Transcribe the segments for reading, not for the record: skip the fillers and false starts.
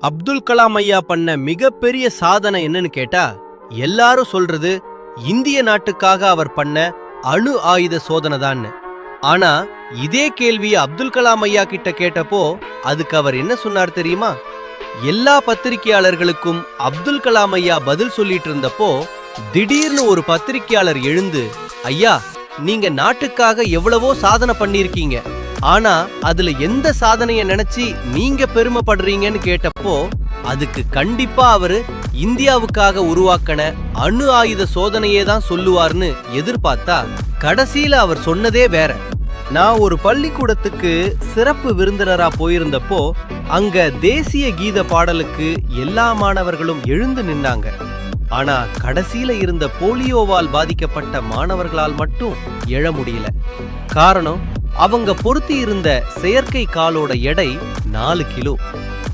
அப்துல் கலாம் ஐயா பண்ண மிகப்பெரிய சாதனை என்னன்னு கேட்டா, எல்லாரும் சொல்றது இந்திய நாட்டுக்காக அவர் பண்ண அணு ஆயுத சோதனை தான். ஆனா இதே கேள்வியை அப்துல் கலாம் ஐயா கிட்ட கேட்டப்போ அதுக்கு அவர் என்ன சொன்னார் தெரியுமா? எல்லா பத்திரிகையாளர்களுக்கும் அப்துல் கலாம் ஐயா பதில் சொல்லிட்டு இருந்தப்போ திடீர்னு ஒரு பத்திரிகையாளர் எழுந்து, ஐயா, நீங்க நாட்டுக்காக எவ்வளவோ சாதனை பண்ணிருக்கீங்க, ஆனா அதுல எந்த சாதனைய நினைச்சு நீங்க பெருமைப்படுறீங்கன்னு கேட்டப்போ அதுக்கு கண்டிப்பா அவரு இந்தியாவுக்காக உருவாக்கின அணு ஆயுத சோதனையே தான் சொல்லுவார்னு எதிர்பார்த்தா கடைசியில அவர் சொன்னதே வேற. நான் ஒரு பள்ளிக்கூடத்துக்கு சிறப்பு விருந்தினரா போயிருந்தப்போ அங்க தேசிய கீத பாடலுக்கு எல்லா மாணவர்களும் எழுந்து நின்னாங்க. ஆனா கடைசியில இருந்த போலியோவால் பாதிக்கப்பட்ட மாணவர்களால் மட்டும் எழ முடியல. காரணம், அவங்க பொருத்தி இருந்த செயற்கை காலோட எடை 4 கிலோ.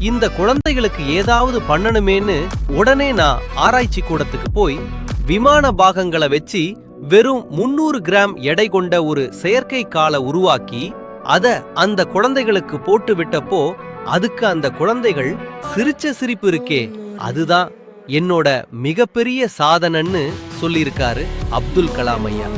இந்த குழந்தைகளுக்கு ஏதாவது பண்ணணுமேன்னு உடனே நான் ஆராய்ச்சி கூடத்துக்கு போய் விமான பாகங்களை வச்சு வெறும் 300 கிராம் எடை கொண்ட ஒரு செயற்கை காலை உருவாக்கி அத அந்த குழந்தைகளுக்கு போட்டு விட்டப்போ அதுக்கு அந்த குழந்தைகள் சிரிச்ச சிரிப்பு இருக்கே, அதுதான் என்னோட மிகப்பெரிய சாதனைன்னு சொல்லியிருக்காரு அப்துல் கலாம் ஐயா.